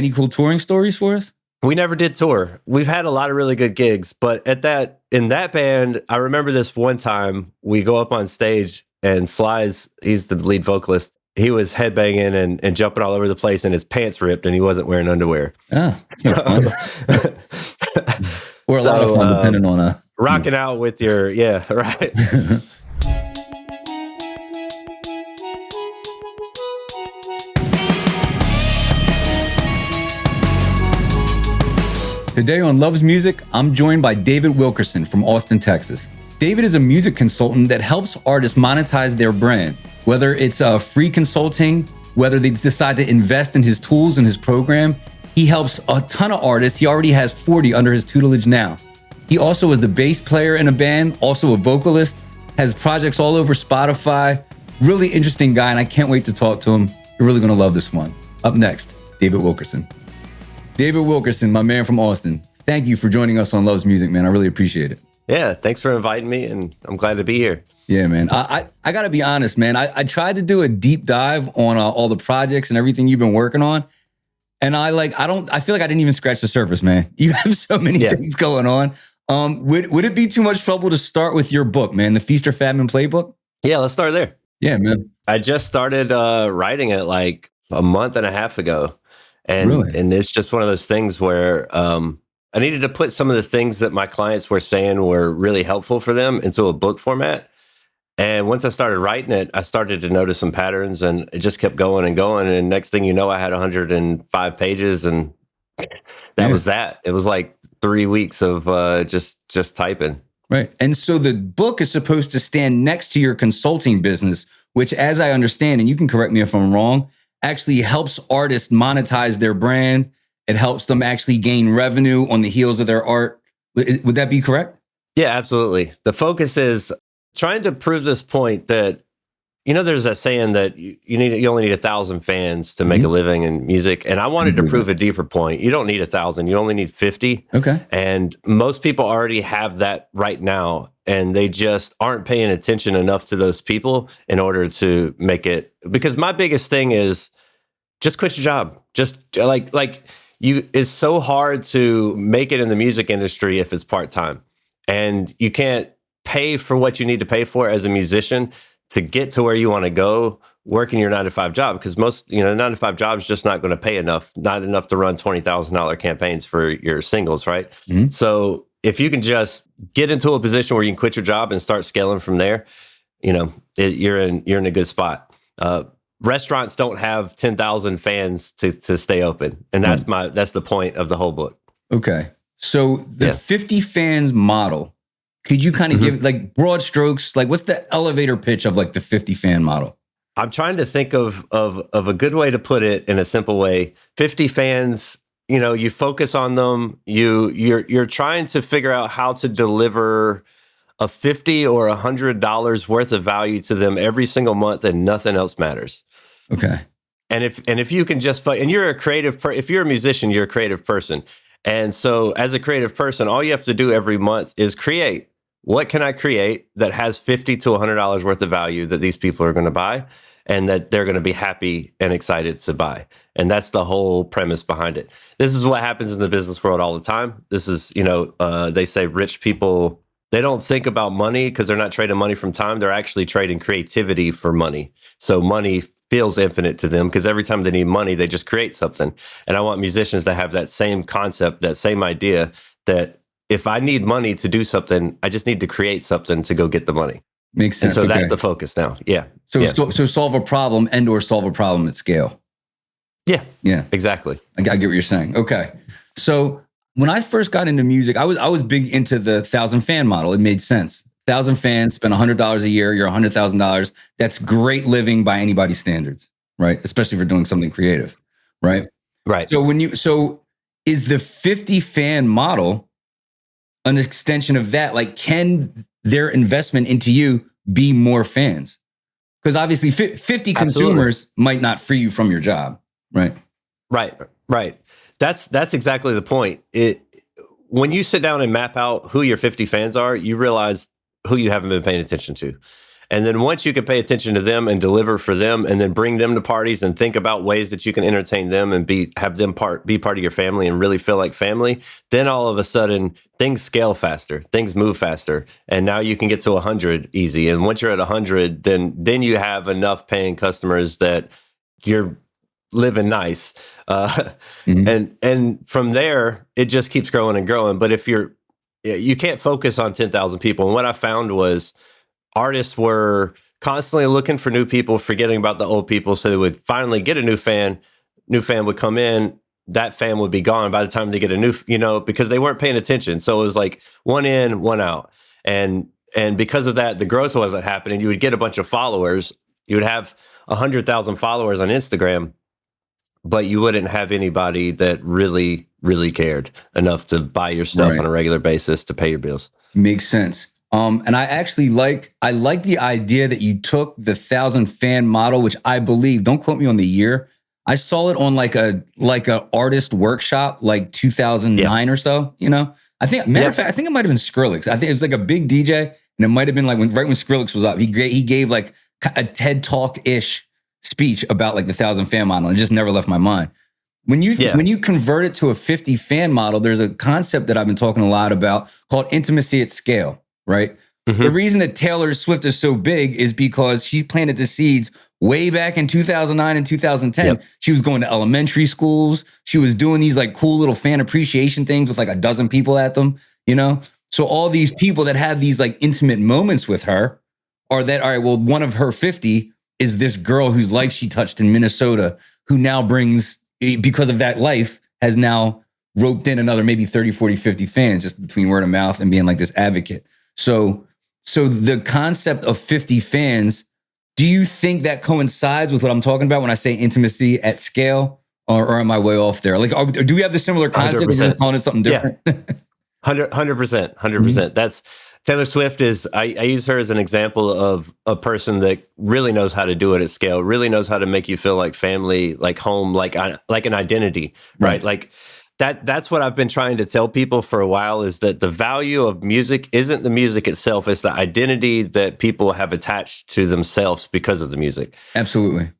Any cool touring stories for us? We never did tour. We've had a lot of really good gigs, but in that band, I remember this one time we go up on stage and Sly's, he's the lead vocalist. He was headbanging and jumping all over the place and his pants ripped and he wasn't wearing underwear. Oh, fun. Or a lot of fun depending on rocking out with your, yeah, right. Today on Loves Music, I'm joined by David Wilkerson from Austin, Texas. David is a music consultant that helps artists monetize their brand, whether it's free consulting, whether they decide to invest in his tools and his program. He helps a ton of artists. He already has 40 under his tutelage now. He also is the bass player in a band, also a vocalist, has projects all over Spotify. Really interesting guy, and I can't wait to talk to him. You're really gonna love this one. Up next, David Wilkerson. David Wilkerson, my man from Austin. Thank you for joining us on Loves Music, man. I really appreciate it. Yeah, thanks for inviting me, and I'm glad to be here. Yeah, man. I gotta be honest, man. I tried to do a deep dive on all the projects and everything you've been working on, and I feel like I didn't even scratch the surface, man. You have so many things going on. Would it be too much trouble to start with your book, man, the Feast or Famine playbook? Yeah, let's start there. Yeah, man. I just started writing it like a month and a half ago. And it's just one of those things where I needed to put some of the things that my clients were saying were really helpful for them into a book format. And once I started writing it, I started to notice some patterns and it just kept going and going. And next thing you know, I had 105 pages and that was that. It was like 3 weeks of just typing. Right. And so the book is supposed to stand next to your consulting business, which, as I understand, and you can correct me if I'm wrong, actually helps artists monetize their brand. It helps them actually gain revenue on the heels of their art. Would that be correct? Yeah, absolutely. The focus is trying to prove this point that, there's that saying that you only need 1,000 fans to make a living in music. And I wanted to prove a deeper point. You don't need 1,000. You only need 50. Okay. And most people already have that right now. And they just aren't paying attention enough to those people in order to make it. Because my biggest thing is just quit your job. Just it's so hard to make it in the music industry if it's part-time. And you can't pay for what you need to pay for as a musician to get to where you want to go working your 9-to-5 job. Because most, 9-to-5 jobs just not going to pay enough, not enough to run $20,000 campaigns for your singles, right? Mm-hmm. So if you can just get into a position where you can quit your job and start scaling from there, you're in a good spot. Restaurants don't have 10,000 fans to stay open, and that's the point of the whole book. Okay, so the 50 fans model. Could you kind of give like broad strokes? Like, what's the elevator pitch of like the 50 fan model? I'm trying to think of a good way to put it in a simple way. 50 fans. You focus on them. You're trying to figure out how to deliver a $50 or $100 worth of value to them every single month, and nothing else matters. Okay. And if you can just and you're a creative if you're a musician, you're a creative person, and so as a creative person, all you have to do every month is create. What can I create that has $50 to $100 worth of value that these people are going to buy, and that they're going to be happy and excited to buy? And that's the whole premise behind it. This is what happens in the business world all the time. This is, they say rich people, they don't think about money because they're not trading money from time. They're actually trading creativity for money. So money feels infinite to them because every time they need money, they just create something. And I want musicians to have that same concept, that same idea that if I need money to do something, I just need to create something to go get the money. Makes sense. And so that's the focus now. Yeah. So solve a problem or solve a problem at scale. Yeah. Yeah. Exactly. I get what you're saying. Okay. So when I first got into music, I was big into the 1,000 fan model. It made sense. 1,000 fans, spend $100 a year, you're $100,000. That's great living by anybody's standards, right? Especially if you're doing something creative, right? Right. So is the 50 fan model an extension of that? Like, can their investment into you be more fans? Because obviously 50 consumers might not free you from your job, right? Right. That's exactly the point. When you sit down and map out who your 50 fans are, you realize who you haven't been paying attention to. And then once you can pay attention to them and deliver for them, and then bring them to parties and think about ways that you can entertain them and have them be part of your family and really feel like family, then all of a sudden things scale faster, things move faster, and now you can get to 100 easy. And once you're at 100, then you have enough paying customers that you're living nice. And from there, it just keeps growing and growing. But if you can't focus on 10,000 people. And what I found was artists were constantly looking for new people, forgetting about the old people. So they would finally get a new fan would come in, that fan would be gone by the time they get a new, because they weren't paying attention. So it was like one in, one out. And because of that, the growth wasn't happening. You would get a bunch of followers. You would have 100,000 followers on Instagram, but you wouldn't have anybody that really, really cared enough to buy your stuff on a regular basis to pay your bills. Makes sense. And I actually like the idea that you took the 1,000 fan model, which I believe, don't quote me on the year, I saw it on like a artist workshop, like 2009 or so. I think, matter of fact, I think it might have been Skrillex. I think it was like a big DJ, and it might have been like right when Skrillex was up. He gave like a TED Talk-ish speech about like the 1,000 fan model, and it just never left my mind. When you convert it to a 50 fan model, there's a concept that I've been talking a lot about called intimacy at scale, right? Mm-hmm. The reason that Taylor Swift is so big is because she planted the seeds way back in 2009 and 2010. Yep. She was going to elementary schools. She was doing these like cool little fan appreciation things with like a dozen people at them, So all these people that have these like intimate moments with her are that, all right, well, one of her 50 is this girl whose life she touched in Minnesota, who now brings, because of that life, has now roped in another maybe 30, 40, 50 fans just between word of mouth and being like this advocate. So the concept of 50 fans, do you think that coincides with what I'm talking about when I say intimacy at scale, or am I way off there? Like, do we have the similar concept? Or are we calling it something different? Yeah. 100%. Mm-hmm. That's Taylor Swift I use her as an example of a person that really knows how to do it at scale, really knows how to make you feel like family, like home, like an identity, right? Like that's what I've been trying to tell people for a while, is that the value of music isn't the music itself. It's the identity that people have attached to themselves because of the music. Absolutely.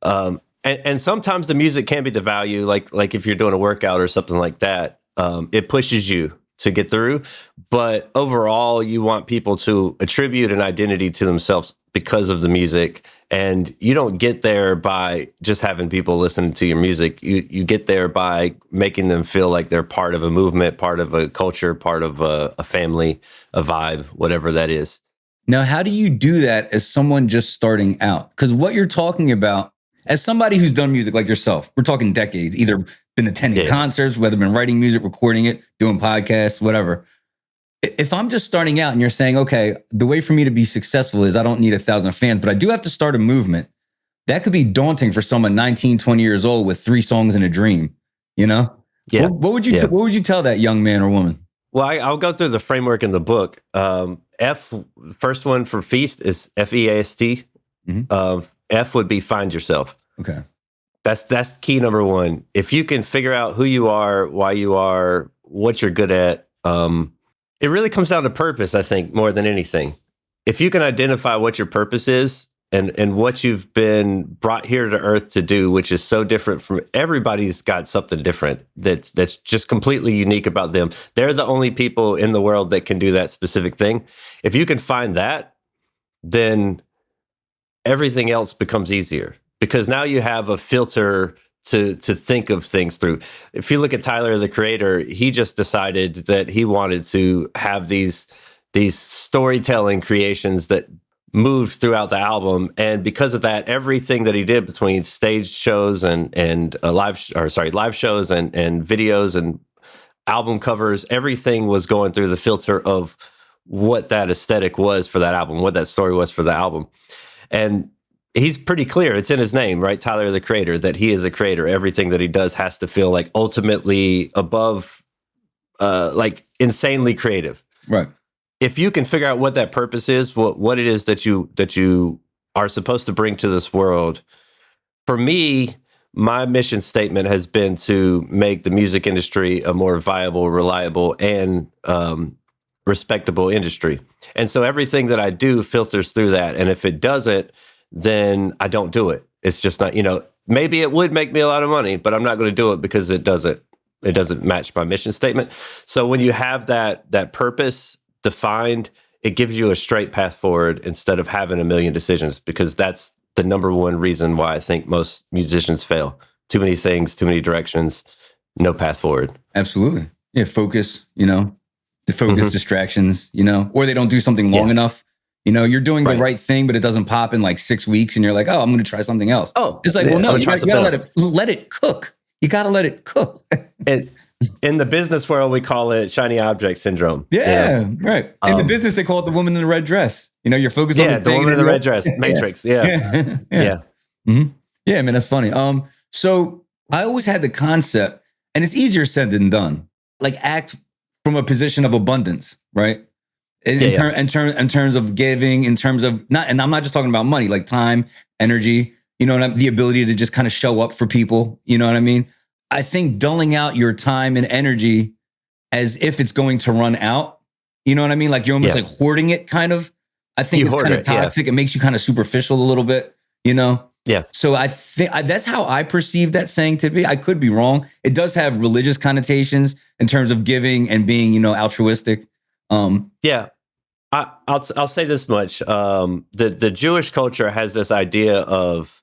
And sometimes the music can be the value, like if you're doing a workout or something like that, it pushes you to get through. But overall, you want people to attribute an identity to themselves because of the music. And you don't get there by just having people listening to your music. You get there by making them feel like they're part of a movement, part of a culture, part of a family, a vibe, whatever that is. Now, how do you do that as someone just starting out? Because what you're talking about, as somebody who's done music like yourself, we're talking decades, either been attending concerts, whether been writing music, recording it, doing podcasts, whatever. If I'm just starting out and you're saying, okay, the way for me to be successful is I don't need 1,000 fans, but I do have to start a movement, that could be daunting for someone 19, 20 years old with 3 songs and a dream, Yeah. What would you tell that young man or woman? Well, I'll go through the framework in the book. First one for feast is FEAST. Mm-hmm. F would be find yourself. Okay. That's key number one. If you can figure out who you are, why you are, what you're good at, it really comes down to purpose, I think, more than anything. If you can identify what your purpose is and what you've been brought here to earth to do, which is so different from everybody's got something different that's just completely unique about them. They're the only people in the world that can do that specific thing. If you can find that, then everything else becomes easier, because now you have a filter to think of things through. If you look at Tyler, the Creator, he just decided that he wanted to have these storytelling creations that moved throughout the album. And because of that, everything that he did between stage shows and live shows and videos and album covers, everything was going through the filter of what that aesthetic was for that album, what that story was for the album. And he's pretty clear. It's in his name, right? Tyler, the Creator, that he is a creator. Everything that he does has to feel like ultimately above, like insanely creative. Right. If you can figure out what that purpose is, what it is that you are supposed to bring to this world. For me, my mission statement has been to make the music industry a more viable, reliable, and respectable industry. And so everything that I do filters through that. And if it doesn't, then I don't do it. It's just not, maybe it would make me a lot of money, but I'm not going to do it because it doesn't match my mission statement. So when you have that purpose defined, it gives you a straight path forward instead of having a million decisions, because that's the number one reason why I think most musicians fail. Too many things, too many directions, no path forward. Absolutely. Yeah, focus, the focus distractions, or they don't do something long enough. You're doing the right thing, but it doesn't pop in like 6 weeks and you're like, oh, I'm going to try something else. Oh, it's like, well, no, you gotta let it cook. You got to let it cook. And in the business world, we call it shiny object syndrome. Yeah, right. In the business, they call it the woman in the red dress. You're focused on the woman in the red dress, Matrix. Yeah. Mm-hmm. Yeah, man, that's funny. So I always had the concept, and it's easier said than done, like act from a position of abundance, right? In terms of giving, in terms of and I'm not just talking about money, like time, energy, the ability to just kind of show up for people. You know what I mean? I think dulling out your time and energy as if it's going to run out. You know what I mean? Like you're almost like hoarding it, kind of. I think it's kind of toxic. Yeah. It makes you kind of superficial a little bit, Yeah. So I think that's how I perceive that saying to be. I could be wrong. It does have religious connotations in terms of giving and being, altruistic. Yeah. I'll say this much. The Jewish culture has this idea of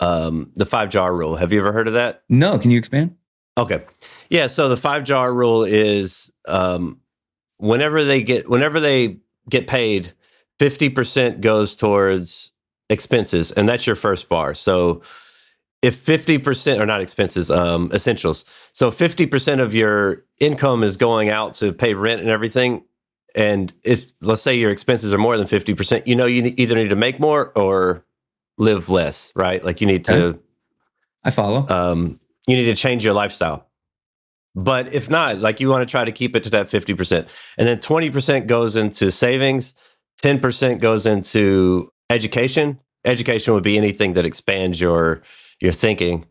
the 5-jar rule. Have you ever heard of that? No. Can you expand? Okay. Yeah. So the 5-jar rule is whenever they get paid, 50% goes towards expenses, and that's your first bar. So if 50%, or not expenses, essentials. So 50% of your income is going out to pay rent and everything. And let's say your expenses are more than 50%, you either need to make more or live less, right? Like you need to, I follow. You need to change your lifestyle. But if not, like you want to try to keep it to that 50%. And then 20% goes into savings, 10% goes into education. Education would be anything that expands your thinking.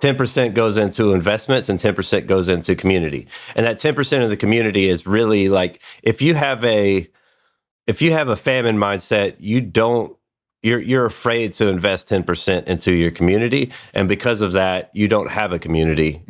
10% goes into investments and 10% goes into community. And that 10% of the community is really like, if you have a famine mindset, you're afraid to invest 10% into your community. And because of that, you don't have a community.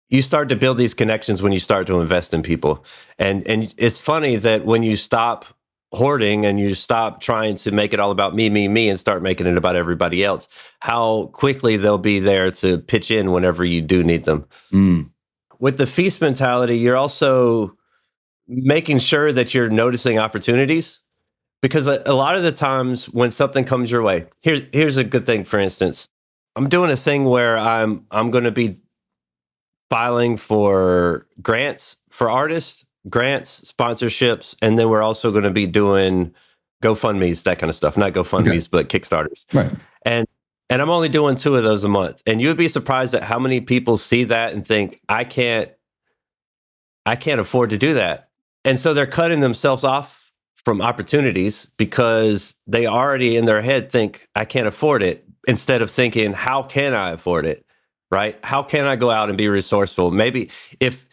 You start to build these connections when you start to invest in people. And it's funny that when you stop hoarding and you stop trying to make it all about me, and start making it about everybody else, how quickly they'll be there to pitch in whenever you do need them. With the feast mentality, you're also making sure that you're noticing opportunities, because a lot of the times when something comes your way, here's a good thing. For instance, I'm doing a thing where I'm going to be filing for grants for artists, grants, sponsorships, and then we're also going to be doing GoFundMe's, that kind of stuff. Not GoFundMe's, but Kickstarters. Right. And I'm only doing 2 of those a month. And you would be surprised at how many people see that and think, I can't afford to do that. And so they're cutting themselves off from opportunities because they already in their head think, I can't afford it, instead of thinking, how can I afford it? Right? How can I go out and be resourceful? Maybe if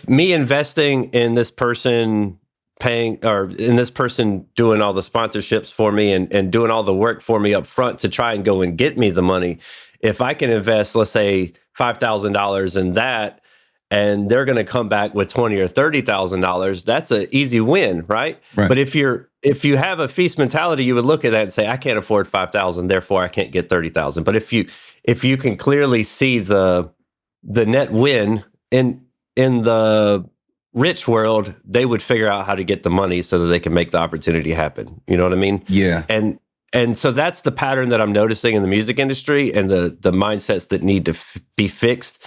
me investing in this person paying, or in this person doing all the sponsorships for me and doing all the work for me up front to try and go and get me the money, if I can invest, let's say $5,000 in that, and they're going to come back with $20,000 or $30,000, that's an easy win, right? But if you have a feast mentality, you would look at that and say, I can't afford $5,000, therefore I can't get $30,000. But if you can clearly see the net win in the rich world, they would figure out how to get the money so that they can make the opportunity happen. You know what I mean? Yeah. And so that's the pattern that I'm noticing in the music industry, and the mindsets that need to be fixed.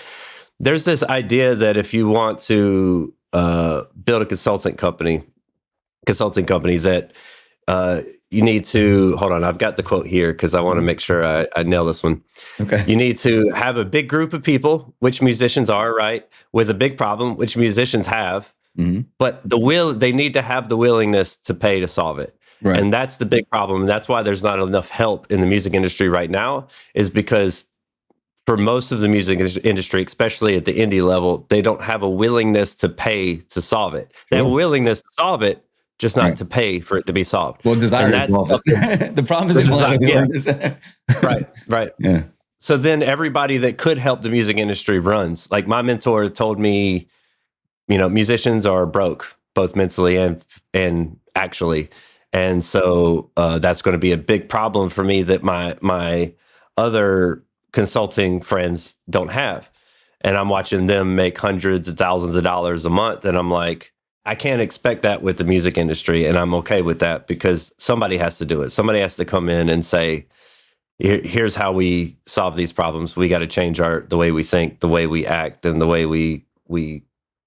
There's this idea that if you want to build a consulting company that you need to, hold on, I've got the quote here because I want to make sure I nail this one. Okay. You need to have a big group of people, which musicians are, right? With a big problem, which musicians have, but they need to have the willingness to pay to solve it. Right. And that's the big problem. And that's why there's not enough help in the music industry right now, is because for most of the music industry, especially at the indie level, they don't have a willingness to pay to solve it. They have a willingness to solve it, just not to pay for it to be solved. Well, desire to solve it. The problem is they don't have a willingness. Right. Yeah. So then everybody that could help the music industry runs. Like my mentor told me, musicians are broke, both mentally and actually. And so that's going to be a big problem for me that my other consulting friends don't have. And I'm watching them make hundreds of thousands of dollars a month. And I'm like, I can't expect that with the music industry. And I'm okay with that because somebody has to do it. Somebody has to come in and say, here's how we solve these problems. We got to change the way we think, the way we act, and the way we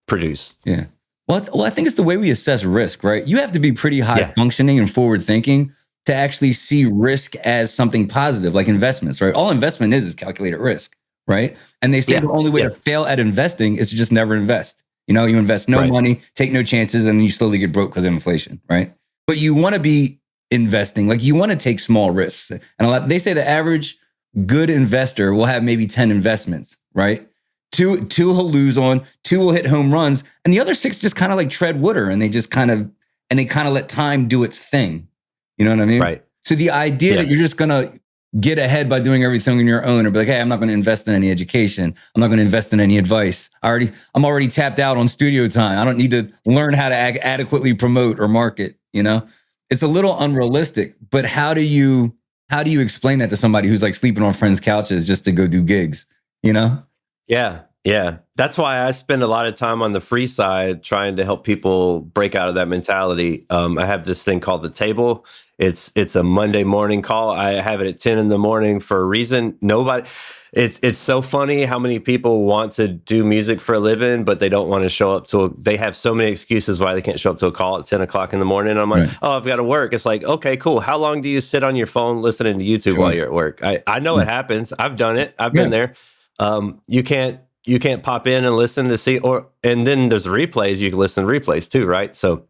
produce. Yeah. Well, I think it's the way we assess risk, right? You have to be pretty high functioning and forward thinking to actually see risk as something positive, like investments, right? All investment is calculated risk, right? And they say the only way to fail at investing is to just never invest. You invest no money, take no chances, and then you slowly get broke because of inflation, right? But you want to be investing, like you want to take small risks. And they say the average good investor will have maybe 10 investments, right? Two he'll lose on, 2 will hit home runs, and the other 6 just kind of like tread water, and they kind of let time do its thing. You know what I mean? Right. So the idea that you're just going to get ahead by doing everything on your own, or be like, hey, I'm not going to invest in any education. I'm not going to invest in any advice. I'm already tapped out on studio time. I don't need to learn how to adequately promote or market. It's a little unrealistic, but how do you explain that to somebody who's like sleeping on friends' couches just to go do gigs? Yeah. That's why I spend a lot of time on the free side trying to help people break out of that mentality. I have this thing called The Table. It's a Monday morning call. I have it at 10 in the morning for a reason. It's so funny how many people want to do music for a living, but they don't want to show up they have so many excuses why they can't show up to a call at 10 o'clock in the morning. I'm like, I've got to work. It's like, okay, cool. How long do you sit on your phone listening to YouTube while you're at work? I know it happens. I've done it. I've been there. You can't pop in and listen to see, and then there's replays. You can listen to replays too, right? So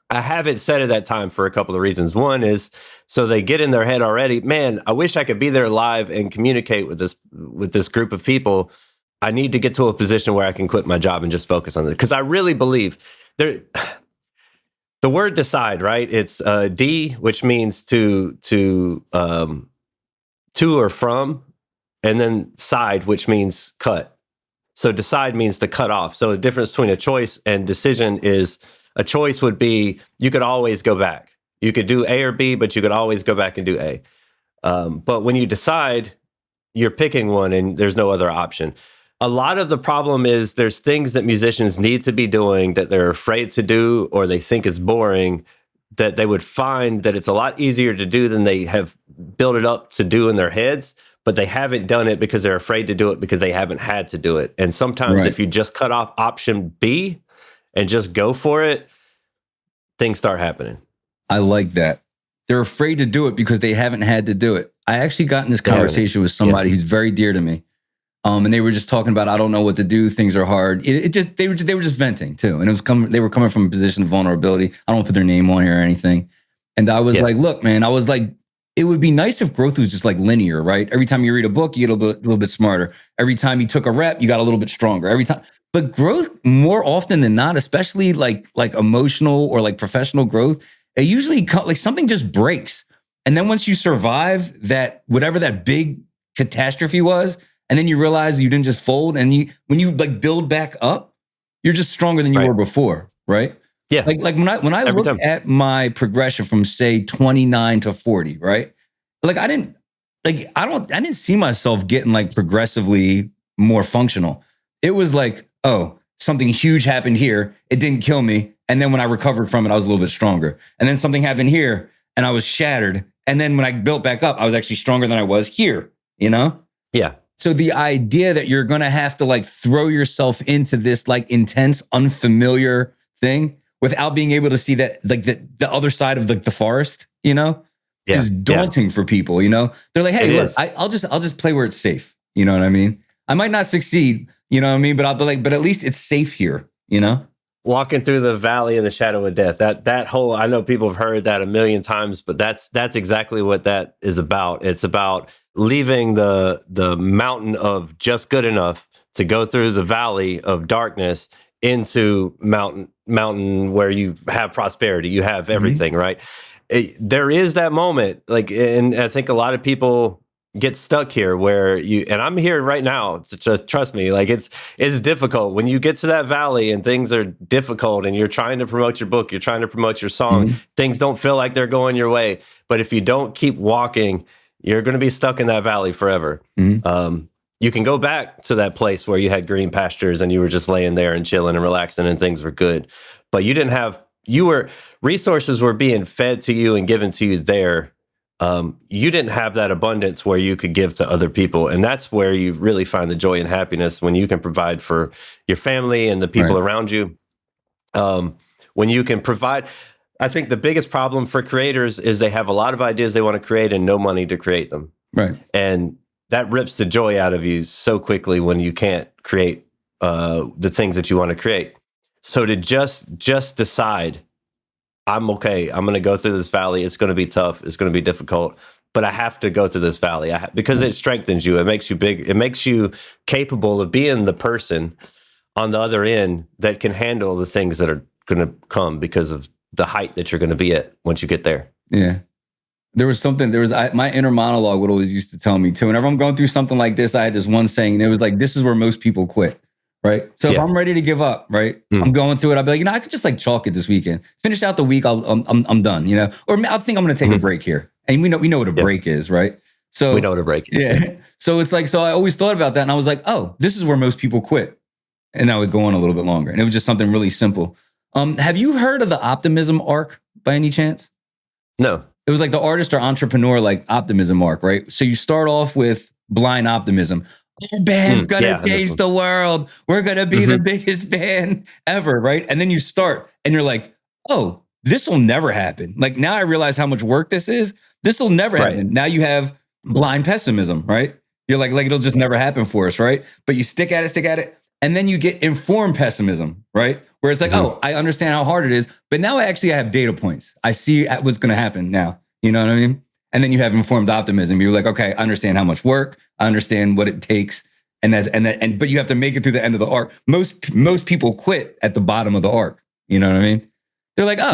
I have it set at that time for a couple of reasons. One is so they get in their head already, man, I wish I could be there live and communicate with this group of people. I need to get to a position where I can quit my job and just focus on it. Because I really believe the word decide, right? It's D, which means to or from, and then side, which means cut. So decide means to cut off. So the difference between a choice and decision is a choice would be you could always go back. You could do A or B, but you could always go back and do A. But when you decide, you're picking one and there's no other option. A lot of the problem is there's things that musicians need to be doing that they're afraid to do or they think is boring, that they would find that it's a lot easier to do than they have built it up to do in their heads. But they haven't done it because they're afraid to do it because they haven't had to do it. And sometimes if you just cut off option B and just go for it, things start happening. I like that. They're afraid to do it because they haven't had to do it. I actually got in this conversation with somebody who's very dear to me. And they were just talking about, I don't know what to do. Things are hard. They were just venting too. And they were coming from a position of vulnerability. I don't want to put their name on here or anything. And I was like, look, man, it would be nice if growth was just like linear, right? Every time you read a book, you get a little bit smarter. Every time you took a rep, you got a little bit stronger. Every time, but growth more often than not, especially like emotional or like professional growth, it usually like something just breaks. And then once you survive that, whatever that big catastrophe was, and then you realize you didn't just fold, and when you like build back up, you're just stronger than you were before, right? Yeah. Like when I look at my progression from say 29 to 40, right? Like I didn't see myself getting like progressively more functional. It was like, oh, something huge happened here. It didn't kill me. And then when I recovered from it, I was a little bit stronger. And then something happened here and I was shattered. And then when I built back up, I was actually stronger than I was here, Yeah. So the idea that you're going to have to like throw yourself into this like intense, unfamiliar thing without being able to see that, like the other side of the forest, is daunting for people. They're like, hey, look, I'll just play where it's safe. You know what I mean? I might not succeed. You know what I mean? But I'll be like, but at least it's safe here. Walking through the valley of the shadow of death. That whole, I know people have heard that a million times, but that's exactly what that is about. It's about leaving the mountain of just good enough to go through the valley of darkness into mountain where you have prosperity, you have everything, right? There is that moment, like, and I think a lot of people get stuck here where and I'm here right now, trust me, like it's difficult when you get to that valley and things are difficult and you're trying to promote your book, you're trying to promote your song, things don't feel like they're going your way. But if you don't keep walking, you're going to be stuck in that valley forever. You can go back to that place where you had green pastures and you were just laying there and chilling and relaxing and things were good, but resources were being fed to you and given to you there. You didn't have that abundance where you could give to other people. And that's where you really find the joy and happiness, when you can provide for your family and the people around you. When you can provide, I think the biggest problem for creators is they have a lot of ideas they want to create and no money to create them. Right. And that rips the joy out of you so quickly when you can't create the things that you want to create. So to just decide, I'm okay, I'm going to go through this valley. It's going to be tough. It's going to be difficult, but I have to go through this valley because it strengthens you. It makes you big. It makes you capable of being the person on the other end that can handle the things that are going to come because of the height that you're going to be at once you get there. Yeah. My inner monologue would always used to tell me too. Whenever I'm going through something like this, I had this one saying, and it was like, this is where most people quit. Right. So if I'm ready to give up, right, I'm going through it. I'll be like, I could just like chalk it this weekend, finish out the week. I'm done, or I think I'm going to take a break here. And we know what a break is, right? So we know what a break is. Yeah. So it's like, so I always thought about that and I was like, oh, this is where most people quit. And I would go on a little bit longer. And it was just something really simple. Have you heard of the optimism arc by any chance? No. It was like the artist or entrepreneur, like optimism arc, right? So you start off with blind optimism. Our band's gonna change the world. We're gonna be the biggest band ever, right? And then you start and you're like, oh, this will never happen. Like now I realize how much work this is. This will never happen. Now you have blind pessimism, right? You're like it'll just never happen for us, right? But you stick at it. And then you get informed pessimism, right? Where it's like, oh, I understand how hard it is, but now I have data points. I see what's gonna happen now. You know what I mean? And then you have informed optimism. You're like, okay, I understand how much work. I understand what it takes, but you have to make it through the end of the arc. Most people quit at the bottom of the arc. You know what I mean? They're like, oh,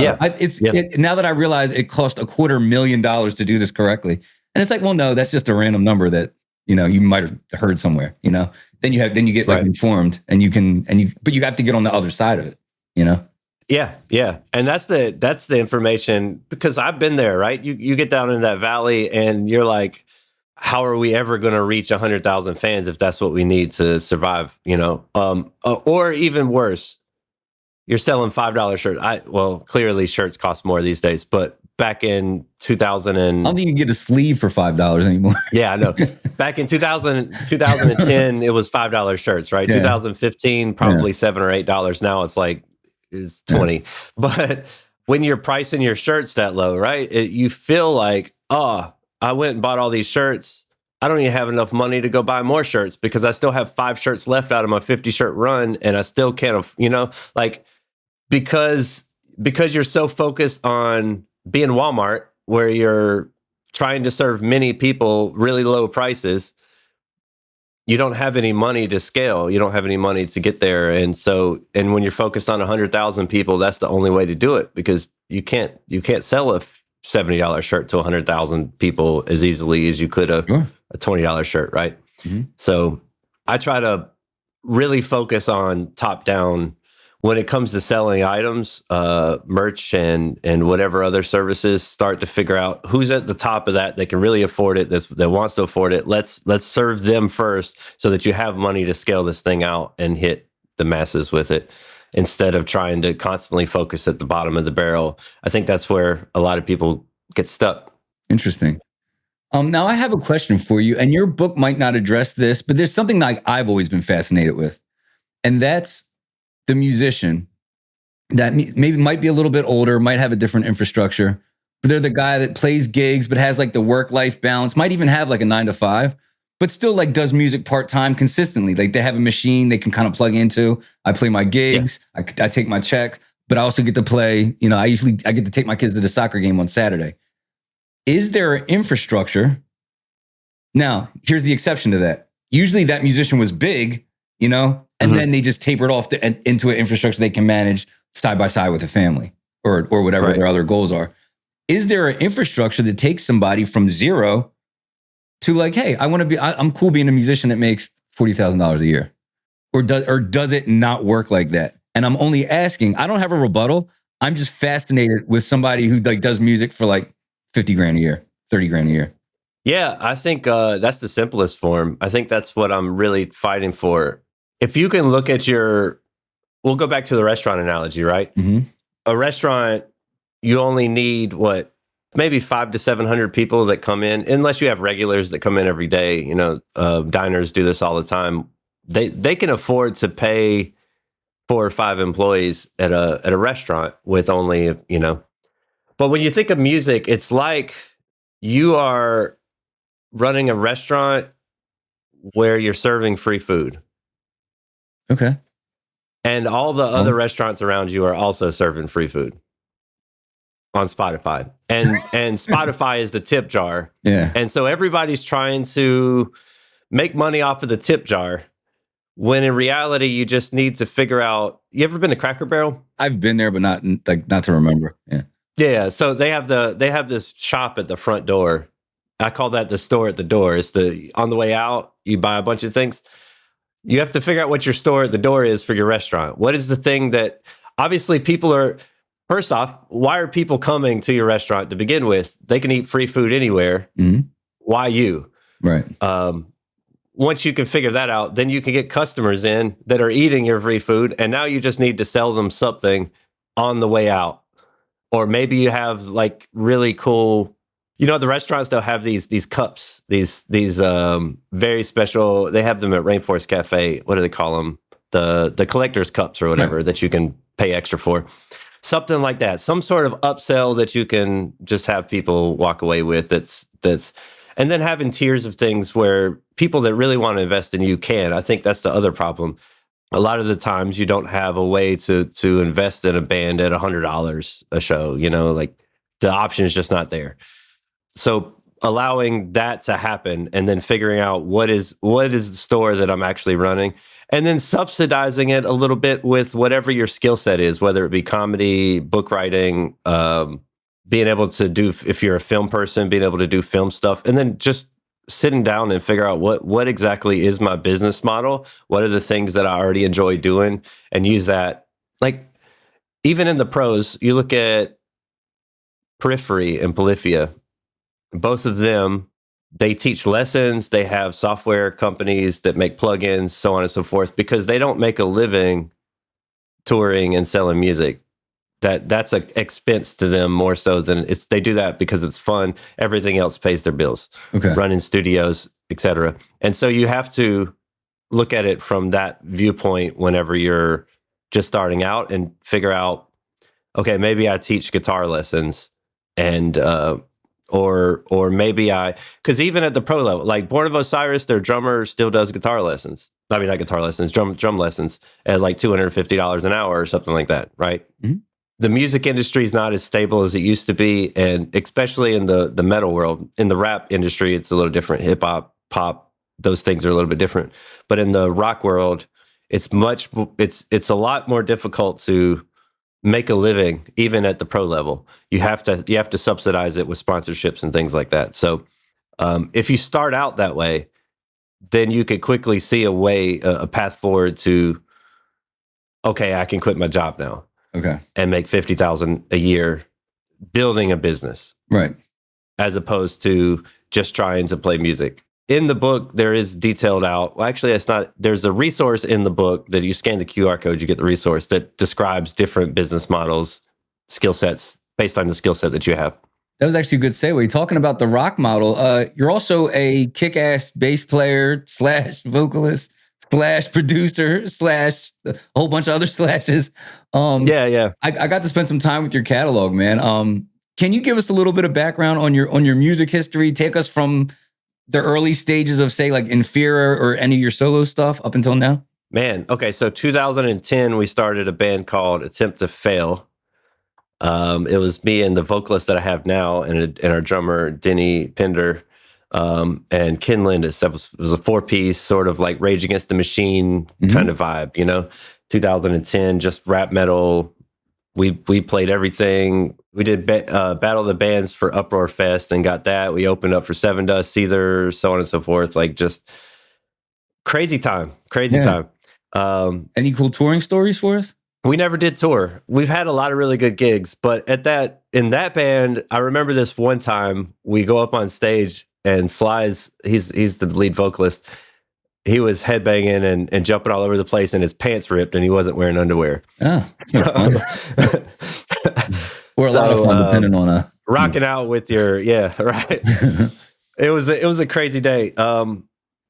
now that I realize it cost $250,000 to do this correctly, and it's like, well, no, that's just a random number that you might have heard somewhere. Then you get like informed, but you have to get on the other side of it. Yeah. And that's the information, because I've been there, right? You get down in that valley and you're like, how are we ever going to reach 100,000 fans if that's what we need to survive, or even worse, you're selling $5 shirts. Clearly shirts cost more these days, but back in 2000 I don't think you can get a sleeve for $5 anymore. Yeah, I know. Back in 2010, it was $5 shirts, right? Yeah. 2015, probably $7 or $8. Now it's like, is 20. But when you're pricing your shirts that low, right? You feel like, I went and bought all these shirts. I don't even have enough money to go buy more shirts because I still have 5 shirts left out of my 50 shirt run. And I still can't, because you're so focused on being Walmart, where you're trying to serve many people really low prices, you don't have any money to scale. You don't have any money to get there. And when you're focused on 100,000 people, that's the only way to do it, because you can't sell a $70 shirt to 100,000 people as easily as you could a $20 shirt, right? Mm-hmm. So I try to really focus on top down when it comes to selling items, merch and whatever other services. Start to figure out who's at the top of that can really afford it, that wants to afford it. Let's serve them first so that you have money to scale this thing out and hit the masses with it, instead of trying to constantly focus at the bottom of the barrel. I think that's where a lot of people get stuck. Interesting. Now I have a question for you, and your book might not address this, but there's something like I've always been fascinated with, and that's the musician that maybe might be a little bit older, might have a different infrastructure, but they're the guy that plays gigs, but has like the work-life balance, might even have like a 9 to 5, but still like does music part-time consistently. Like they have a machine they can kind of plug into. I play my gigs, I take my check, but I also get to play, I get to take my kids to the soccer game on Saturday. Is there an infrastructure Now, here's the exception to that. Usually that musician was big, you know, and then they just tapered off into an infrastructure they can manage side by side with a family or whatever their other goals are. Is there an infrastructure that takes somebody from zero to like, hey, I'm cool being a musician that makes $40,000 a year? Or does it not work like that? And I'm only asking, I don't have a rebuttal. I'm just fascinated with somebody who like does music for like 50 grand a year, 30 grand a year. Yeah, I think that's the simplest form. I think that's what I'm really fighting for. If you can look at we'll go back to the restaurant analogy, right? Mm-hmm. A restaurant, you only need maybe 500 to 700 people that come in, unless you have regulars that come in every day. You know, diners do this all the time. They can afford to pay 4 or 5 employees at a restaurant with only, you know. But when you think of music, it's like you are running a restaurant where you're serving free food. Okay. And all the other restaurants around you are also serving free food on Spotify. And Spotify is the tip jar. Yeah. And so everybody's trying to make money off of the tip jar, when in reality you just need to figure out, you ever been to Cracker Barrel? I've been there, but not to remember. Yeah. Yeah. So they have this shop at the front door. I call that the store at the door. It's on the way out, you buy a bunch of things. You have to figure out what your store at the door is for your restaurant. What is the thing that obviously first off, why are people coming to your restaurant to begin with? They can eat free food anywhere. Mm-hmm. Why you? Right. Once you can figure that out, then you can get customers in that are eating your free food. And now you just need to sell them something on the way out. Or maybe you have like really cool, you know, the restaurants, they'll have these cups, these very special, they have them at Rainforest Cafe. What do they call them? The collector's cups or whatever that you can pay extra for. Something like that. Some sort of upsell that you can just have people walk away with that's and then having tiers of things where people that really want to invest in you can. I think that's the other problem. A lot of the times you don't have a way to invest in a band at $100 a show, you know, like the option is just not there. So allowing that to happen and then figuring out what is the store that I'm actually running, and then subsidizing it a little bit with whatever your skill set is, whether it be comedy, book writing, being able to do, if you're a film person, being able to do film stuff, and then just sitting down and figure out what exactly is my business model, what are the things that I already enjoy doing, and use that. Like even in the pros, you look at Periphery and Polyphia. Both of them, they teach lessons. They have software companies that make plugins, so on and so forth, because they don't make a living touring and selling music. That's an expense to them more so than they do that because it's fun. Everything else pays their bills, running studios, etc. And so you have to look at it from that viewpoint whenever you're just starting out and figure out, okay, maybe I teach guitar lessons and, or maybe because even at the pro level, like Born of Osiris, their drummer still does guitar lessons. I mean, not guitar lessons, drum lessons at like $250 an hour or something like that, right? Mm-hmm. The music industry is not as stable as it used to be, and especially in the metal world. In the rap industry, it's a little different. Hip hop, pop, those things are a little bit different. But in the rock world, it's a lot more difficult to make a living, even at the pro level. You have to subsidize it with sponsorships and things like that. So if you start out that way, then you could quickly see a path forward to, okay, I can quit my job now. Okay. And make $50,000 a year building a business. Right. As opposed to just trying to play music. In the book, there is detailed out. Well, actually, it's not. There's a resource in the book that you scan the QR code, you get the resource that describes different business models, skill sets based on the skill set that you have. That was actually a good segue. Talking about the rock model, you're also a kick-ass bass player / vocalist / producer / a whole bunch of other slashes. Yeah. I got to spend some time with your catalog, man. Can you give us a little bit of background on your music history? Take us from the early stages of, say, like Inferior or any of your solo stuff up until now? Man, okay, so 2010, we started a band called Attempt to Fail. It was me and the vocalist that I have now and our drummer, Denny Pender. and Ken Landis. That was a 4-piece, sort of like Rage Against the Machine kind of vibe, 2010, just rap metal. We played everything. We did Battle of the Bands for Uproar Fest and got that. We opened up for Seven Dust, Seether, so on and so forth. Like, just crazy time. Any cool touring stories for us? We never did tour. We've had a lot of really good gigs, but in that band, I remember this one time we go up on stage and Sly's, he's the lead vocalist. He was headbanging and jumping all over the place, and his pants ripped, and he wasn't wearing underwear. Oh, fun. Or a lot of fun, depending on rocking out with your right. It was a crazy day.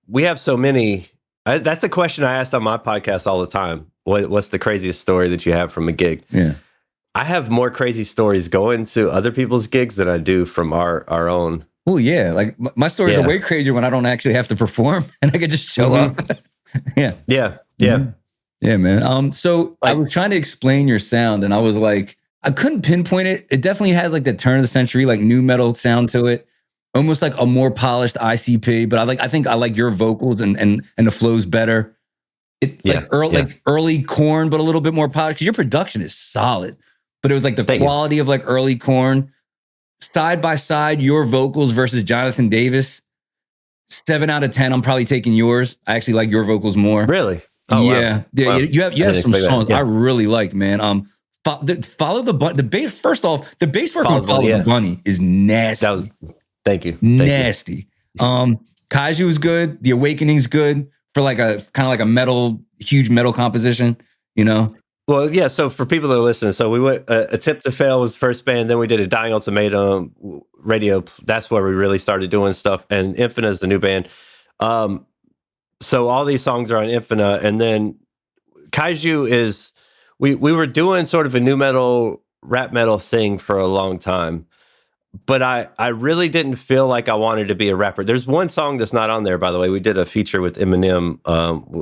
We have so many. That's a question I asked on my podcast all the time. What's the craziest story that you have from a gig? Yeah, I have more crazy stories going to other people's gigs than I do from our own. Oh yeah, like my stories are way crazier when I don't actually have to perform and I can just show up. Yeah, man. So I was trying to explain your sound, and I was like, I couldn't pinpoint it. It definitely has like the turn of the century, like new metal sound to it, almost like a more polished ICP. But I think I like your vocals and the flows better. Like early Korn, but a little bit more polished. Your production is solid, but it was like the quality of like early Korn. Side by side, your vocals versus Jonathan Davis. 7 out of 10. I'm probably taking yours. I actually like your vocals more. Really? Oh, yeah. Wow. You have some songs I really liked, man. Follow the bass. First off, the bass work on Follow the Bunny is nasty. Thank you. Nasty. Kaiju is good. The Awakening's good for like a kind of like a metal, huge metal composition, Well, yeah. So for people that are listening, so we went. Attempt to Fail was the first band. Then we did a Dying Ultimatum radio. That's where we really started doing stuff. And Infinite is the new band. So all these songs are on Infinite, and then Kaiju is. We were doing sort of a new metal, rap metal thing for a long time, but I really didn't feel like I wanted to be a rapper. There's one song that's not on there, by the way. We did a feature with Eminem,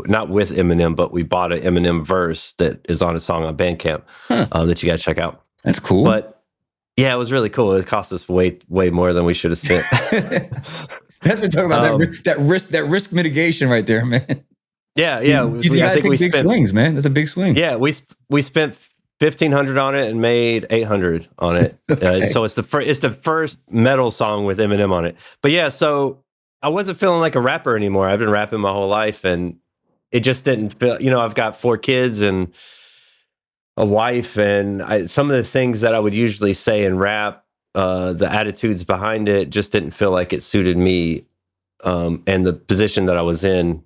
not with Eminem, but we bought an Eminem verse that is on a song on Bandcamp that you got to check out. That's cool. But yeah, it was really cool. It cost us way more than we should have spent. That's what we're talking about. That risk mitigation right there, man. Yeah. I think we big swings, man. That's a big swing. Yeah, we spent $1,500 on it and made $800 on it. Okay. So it's the first metal song with Eminem on it. But yeah, so I wasn't feeling like a rapper anymore. I've been rapping my whole life, and it just didn't feel. I've got 4 kids and a wife, and some of the things that I would usually say in rap, the attitudes behind it just didn't feel like it suited me, and the position that I was in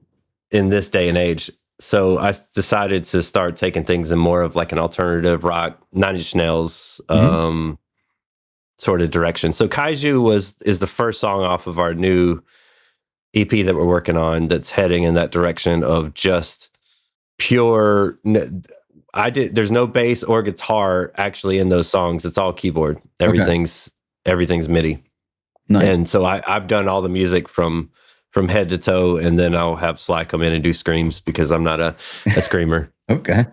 this day and age. So I decided to start taking things in more of like an alternative rock, 9 Inch Nails sort of direction. So Kaiju is the first song off of our new EP that we're working on that's heading in that direction of just pure. There's no bass or guitar actually in those songs. It's all keyboard. Everything's MIDI. Nice. And so I've done all the music from head to toe, and then I'll have Sly come in and do screams because I'm not a screamer. Okay.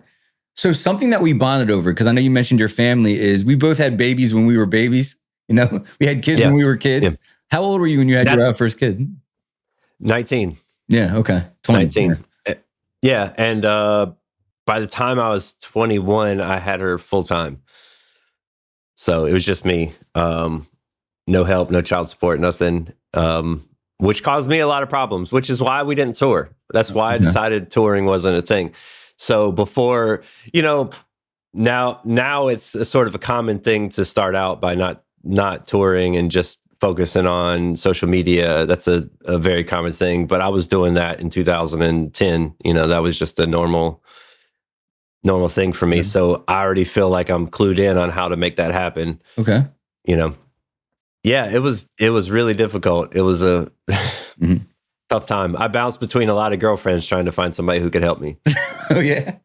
So something that we bonded over, because I know you mentioned your family, is we both had babies when we were babies. We had kids when we were kids. Yeah. How old were you when you had your first kid? 19. Yeah, okay. 20. 19. Yeah, and by the time I was 21, I had her full time. So it was just me. No help, no child support, nothing. Which caused me a lot of problems, which is why we didn't tour. That's why I decided touring wasn't a thing. So before, now it's a sort of a common thing to start out by not touring and just focusing on social media. That's a very common thing. But I was doing that in 2010. That was just a normal thing for me. So I already feel like I'm clued in on how to make that happen. Okay. Yeah, it was really difficult. It was a tough time. I bounced between a lot of girlfriends trying to find somebody who could help me. Oh yeah.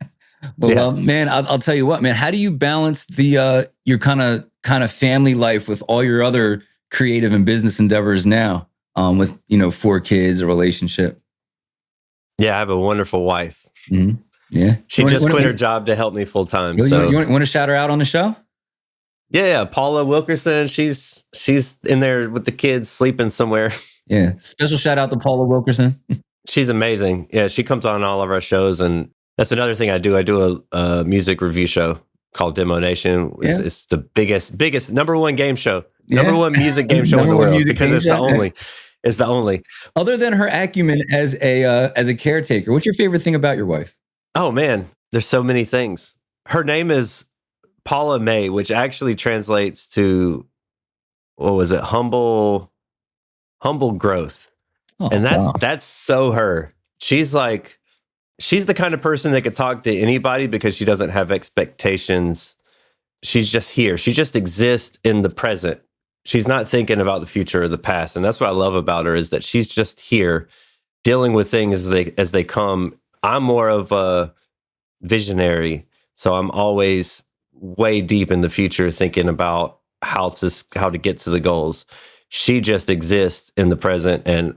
Well, man, I'll tell you what, man. How do you balance the your kind of family life with all your other creative and business endeavors now? With 4 kids, a relationship. Yeah, I have a wonderful wife. Mm-hmm. Yeah, she just quit her job to help me full time. So you want to shout her out on the show? Yeah, Paula Wilkerson. She's in there with the kids sleeping somewhere. Yeah. Special shout out to Paula Wilkerson. She's amazing. Yeah, she comes on all of our shows, and that's another thing I do. I do a music review show called DemoNation. Yeah. It's the biggest number one game show, Yeah. number one music game show in the world, because it's the only. Other than her acumen as a caretaker, what's your favorite thing about your wife? Oh man, there's so many things. Her name is Paula May, which actually translates to, what was it? Humble growth. Oh, and wow. that's so her. She's the kind of person that could talk to anybody because she doesn't have expectations. She's just here. She just exists in the present. She's not thinking about the future or the past. And that's what I love about her, is that she's just here dealing with things as they come. I'm more of a visionary. So I'm always way deep in the future thinking about how to get to the goals. She just exists in the present, and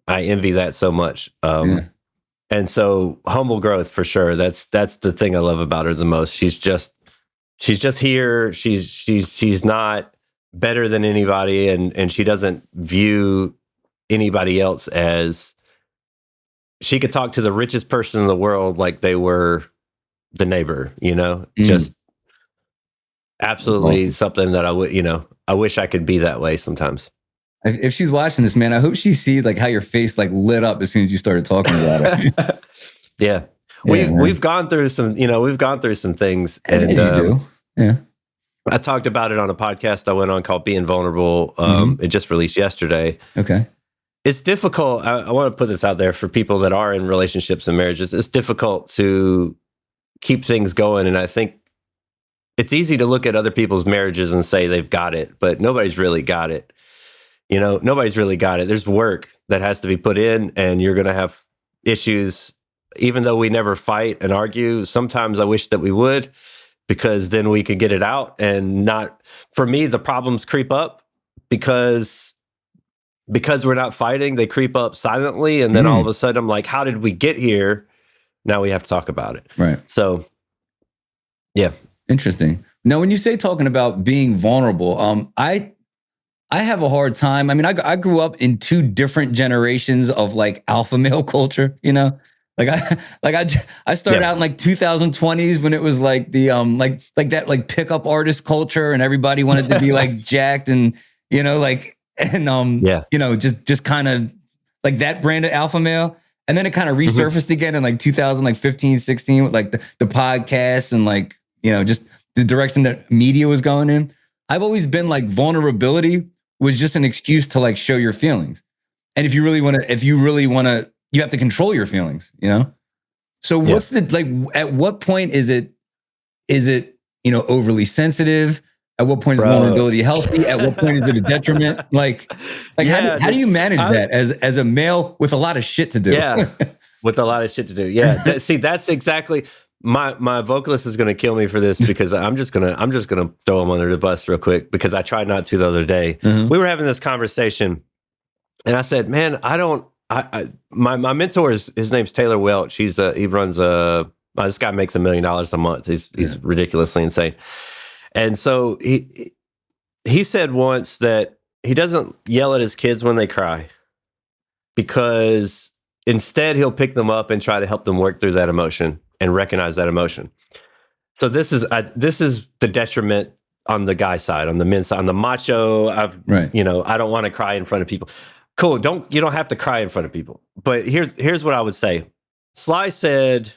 I envy that so much. And so humble growth for sure. That's the thing I love about her the most. She's just here. She's not better than anybody, and she doesn't view anybody else as, she could talk to the richest person in the world like they were the neighbor, just absolutely something that I wish I could be that way sometimes. If she's watching this, man, I hope she sees like how your face like lit up as soon as you started talking about it. Yeah. We've gone through some things. As you do. Yeah. I talked about it on a podcast I went on called Being Vulnerable. It just released yesterday. Okay. It's difficult. I want to put this out there for people that are in relationships and marriages. It's difficult to keep things going. And I think it's easy to look at other people's marriages and say they've got it, but nobody's really got it. Nobody's really got it. There's work that has to be put in, and you're going to have issues. Even though we never fight and argue, sometimes I wish that we would, because then we could get it out. And for me, the problems creep up because we're not fighting, they creep up silently. And then all of a sudden I'm like, how did we get here? Now we have to talk about it. Right. So, yeah. Interesting. Now, when you say talking about being vulnerable, I have a hard time. I mean, I grew up in two different generations of like alpha male culture, I started out in like 2020s when it was like the like that like pickup artist culture, and everybody wanted to be like jacked and just kind of like that brand of alpha male. And then it kind of resurfaced again in like 2015, 16 with like the podcast and like, just the direction that media was going in. I've always been like vulnerability was just an excuse to like show your feelings. And if you really want to, you have to control your feelings, So what's at what point is it, overly sensitive? At what point is vulnerability healthy? At what point is it a detriment? How do you manage that as a male with a lot of shit to do? Yeah, with a lot of shit to do. Yeah, that's exactly. My vocalist is going to kill me for this, because I'm just gonna throw him under the bus real quick, because I tried not to the other day. We were having this conversation, and I said, "Man, my mentor his name's Taylor Welch. He runs this guy makes $1 million a month. He's ridiculously insane." And so he said once that he doesn't yell at his kids when they cry, because instead he'll pick them up and try to help them work through that emotion and recognize that emotion. So this is the detriment on the guy side, on the men's side, on the macho. I don't want to cry in front of people. Cool. You don't have to cry in front of people. But here's what I would say. Sly said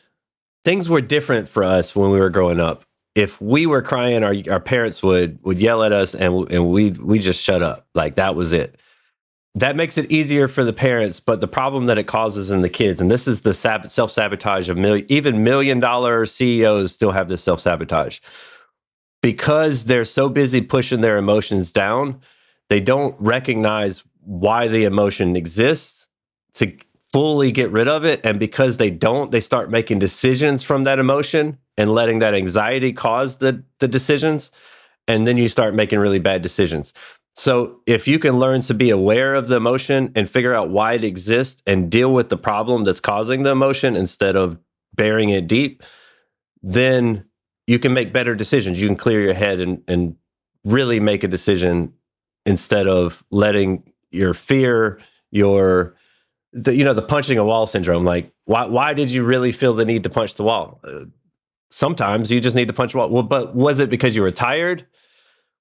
things were different for us when we were growing up. If we were crying, our parents would yell at us, and we just shut up. Like, that was it. That makes it easier for the parents, but the problem that it causes in the kids, and this is the self-sabotage of even $1 million CEOs still have this self-sabotage. Because they're so busy pushing their emotions down, they don't recognize why the emotion exists to fully get rid of it. And because they start making decisions from that emotion and letting that anxiety cause the decisions. And then you start making really bad decisions. So if you can learn to be aware of the emotion and figure out why it exists and deal with the problem that's causing the emotion instead of burying it deep, then you can make better decisions. You can clear your head and really make a decision instead of letting your fear, the punching a wall syndrome. Like, why did you really feel the need to punch the wall? Sometimes you just need to punch a wall. Well, but was it because you were tired?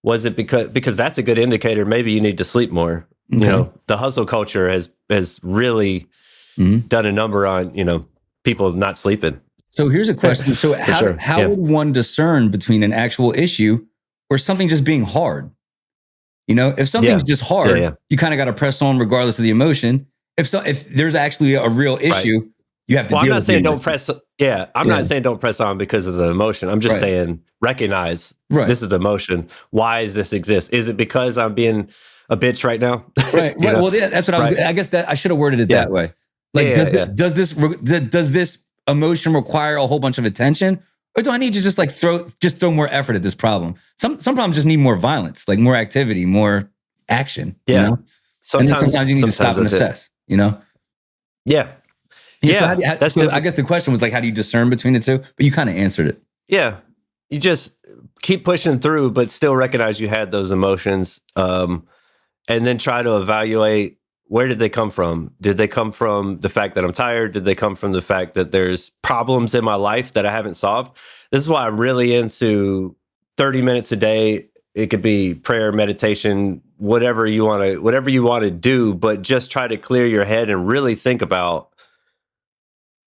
Was it because that's a good indicator? Maybe you need to sleep more. Okay. The hustle culture has really done a number on, people not sleeping. So here's a question. So how would one discern between an actual issue or something just being hard? If something's just hard, you kind of got to press on regardless of the emotion. If there's actually a real issue, you have to deal with it. I'm not saying don't press. I'm not saying don't press on because of the emotion. I'm just saying recognize this is the emotion. Why does this exist? Is it because I'm being a bitch right now? Right. Well, that's what I guess that I should have worded it that way. Like, does this emotion require a whole bunch of attention, or do I need to just like throw more effort at this problem? Some problems just need more violence, like more activity, more action. Yeah. Sometimes you need to stop and assess. Yeah. Yeah. So I guess the question was like, how do you discern between the two? But you kind of answered it. Yeah. You just keep pushing through, but still recognize you had those emotions, and then try to evaluate, where did they come from? Did they come from the fact that I'm tired? Did they come from the fact that there's problems in my life that I haven't solved? This is why I'm really into 30 minutes a day. It could be prayer, meditation, whatever you want to do, but just try to clear your head and really think about,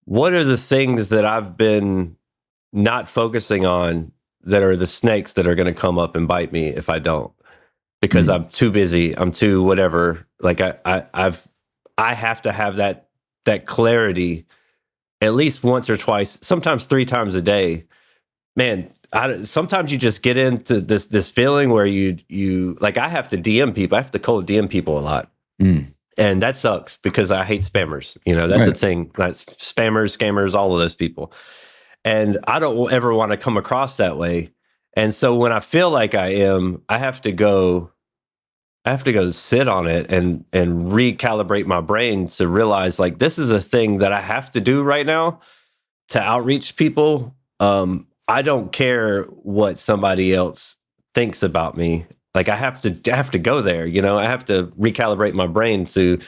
what are the things that I've been not focusing on that are the snakes that are going to come up and bite me if I don't? Because I'm too busy, I'm too whatever. Like I have to have that clarity at least once or twice, sometimes 3 times a day. Man, sometimes you just get into this feeling where you like, I have to DM people. I have to cold DM people a lot. And that sucks because I hate spammers. That's the thing. That's spammers, scammers, all of those people. And I don't ever want to come across that way. And so when I feel like I have to go sit on it and recalibrate my brain to realize, like, this is a thing that I have to do right now to outreach people. I don't care what somebody else thinks about me. Like, I have to go there, I have to recalibrate my brain to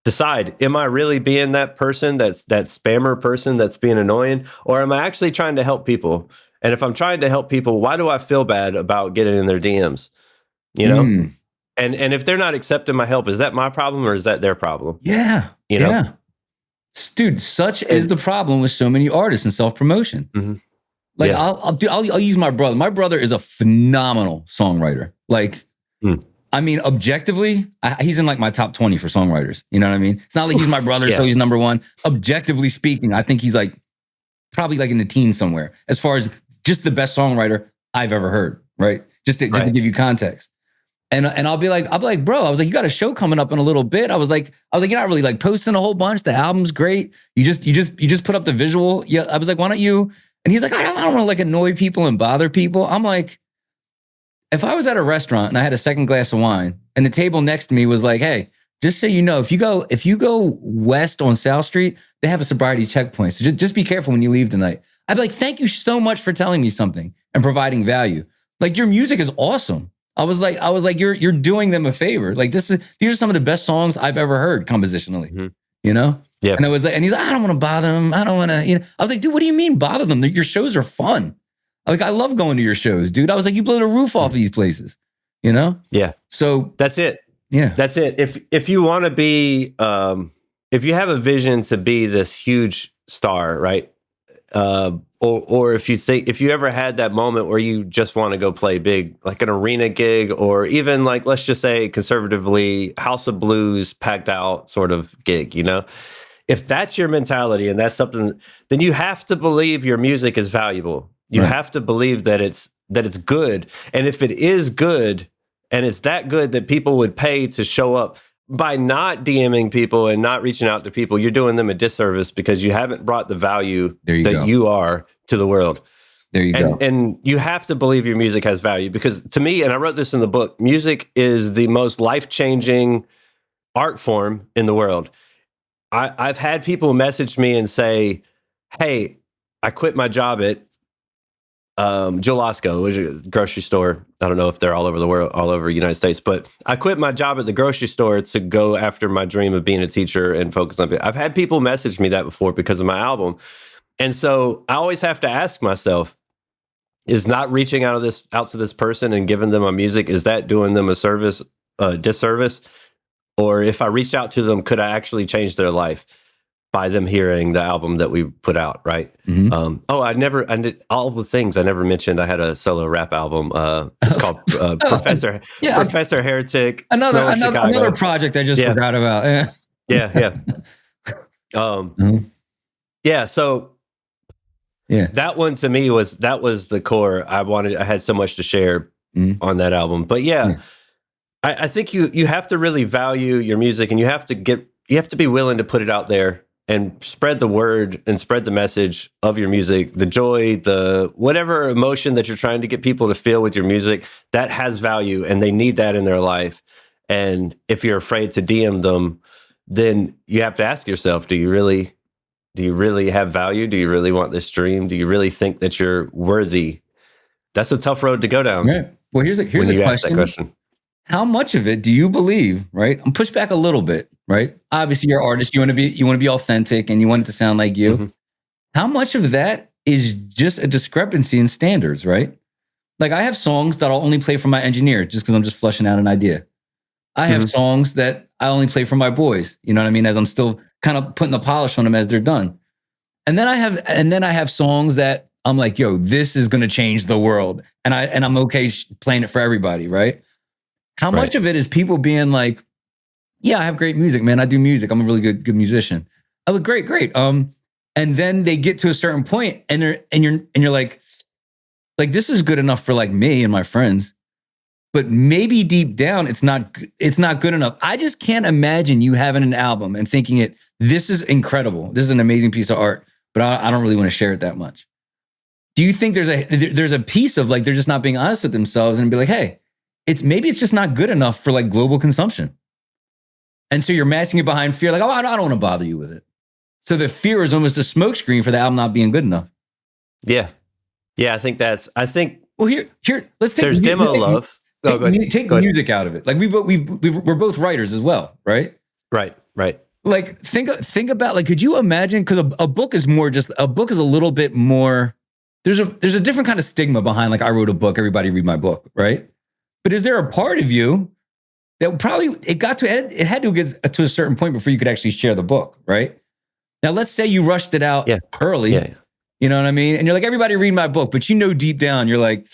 decide, am I really being that person, that spammer person that's being annoying, or am I actually trying to help people? And if I'm trying to help people, why do I feel bad about getting in their DMs? And if they're not accepting my help, is that my problem or is that their problem? Yeah. Yeah. Dude, such is the problem with so many artists and self-promotion. Like, I'll use my brother. My brother is a phenomenal songwriter. Like, I mean, objectively, he's in like my top 20 for songwriters. You know what I mean? It's not like he's my brother, so he's number one. Objectively speaking, I think he's like probably like in the teens somewhere, as far as just the best songwriter I've ever heard, right? Just to give you context. And I'll be like, bro, I was like, you got a show coming up in a little bit. I was like, you're not really like posting a whole bunch. The album's great. You just put up the visual. Yeah. I was like, why don't you? And he's like, I don't want to like annoy people and bother people. I'm like, if I was at a restaurant and I had a second glass of wine and the table next to me was like, hey, just so you know, if you go west on South Street, they have a sobriety checkpoint. So just be careful when you leave tonight. I'd be like, thank you so much for telling me something and providing value. Like, your music is awesome. I was like, you're doing them a favor. Like, these are some of the best songs I've ever heard compositionally, Yeah. And I was like, and he's like, I don't want to bother them. I don't want to, I was like, dude, what do you mean bother them? Your shows are fun. Like, I love going to your shows, dude. I was like, you blow the roof off these places, Yeah. So that's it. Yeah. That's it. If you want to be, if you have a vision to be this huge star, right? Or if you ever had that moment where you just want to go play big, like an arena gig, or even like, let's just say conservatively, House of Blues packed out sort of gig, if that's your mentality and that's something, then you have to believe your music is valuable. You have to believe that it's good. And if it is good, and it's that good that people would pay to show up, by not DMing people and not reaching out to people, you're doing them a disservice because you haven't brought the value you are to the world. There you go. And you have to believe your music has value, because to me, and I wrote this in the book, music is the most life-changing art form in the world. I've had people message me and say, hey, I quit my job at Joe Lasco, which is a grocery store. I don't know if they're all over the world, all over the United States, but I quit my job at the grocery store to go after my dream of being a teacher and focus on it. I've had people message me that before because of my album. And so I always have to ask myself, is not reaching out to this person and giving them my music, is that doing them a disservice? Or if I reached out to them, could I actually change their life by them hearing the album that we put out, right? Mm-hmm. I did all the things I never mentioned. I had a solo rap album. It's called Professor Heretic. Another project I just forgot about. Yeah. So that one to me was the core. I had so much to share on that album. But I think you have to really value your music, and you have to be willing to put it out there and spread the word and spread the message of your music, the joy, the whatever emotion that you're trying to get people to feel with your music, that has value and they need that in their life. And if you're afraid to DM them, then you have to ask yourself, do you really have value? Do you really want this dream? Do you really think that you're worthy? That's a tough road to go down. Right. Well, here's a question. How much of it do you believe, right? I'm push back a little bit, right? Obviously, you're an artist. You want to be authentic and you want it to sound like you. Mm-hmm. How much of that is just a discrepancy in standards, right? Like I have songs that I'll only play for my engineer just because I'm just flushing out an idea. I have songs that I only play for my boys. You know what I mean? As I'm still kind of putting the polish on them as they're done. And then I have songs that I'm like, yo, this is going to change the world. And I'm okay playing it for everybody, right? How much of it is people being like, yeah, I have great music, man. I do music. I'm a really good musician. I look great. And then they get to a certain point and you're like this is good enough for like me and my friends, but maybe deep down it's not good enough. I just can't imagine you having an album and thinking this is incredible. This is an amazing piece of art, but I don't really want to share it that much. Do you think there's a piece of like they're just not being honest with themselves and be like, hey, it's just not good enough for like global consumption. And so you're masking it behind fear, like, oh, I don't want to bother you with it. So the fear is almost a smokescreen for the album not being good enough. Yeah. Yeah, I think well, here, let's take there's demo love. Take music out of it. Like we're both writers as well, right? Right. Like think about like, could you imagine? Because a book is a little bit more. There's a different kind of stigma behind like I wrote a book, everybody read my book, right? But is there a part of you that probably it had to get to a certain point before you could actually share the book, right? Now let's say you rushed it out early. Yeah. You know what I mean? And you're like, everybody read my book, but you know deep down you're like,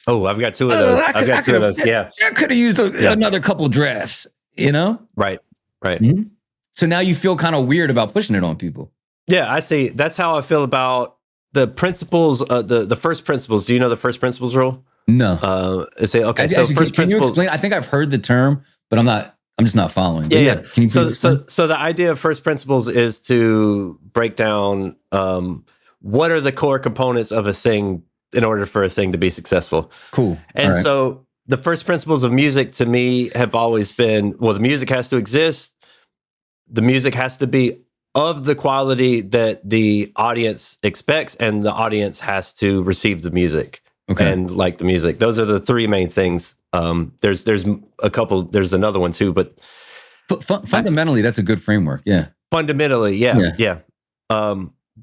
oh, I've got two of those. I've got two of those. Yeah. I could have used another couple drafts, you know? Right. Mm-hmm. So now you feel kind of weird about pushing it on people. Yeah, I see. That's how I feel about the principles, the first principles. Do you know the first principles rule? No. Can you explain? I think I've heard the term, but I'm just not following. Yeah. Can you so the idea of first principles is to break down what are the core components of a thing in order for a thing to be successful. Cool. And so the first principles of music to me have always been, well, the music has to exist. The music has to be of the quality that the audience expects, and the audience has to receive the music. Okay. And like the music. Those are the three main things. There's a couple, there's another one too, but fundamentally that's a good framework. Yeah. Fundamentally, yeah.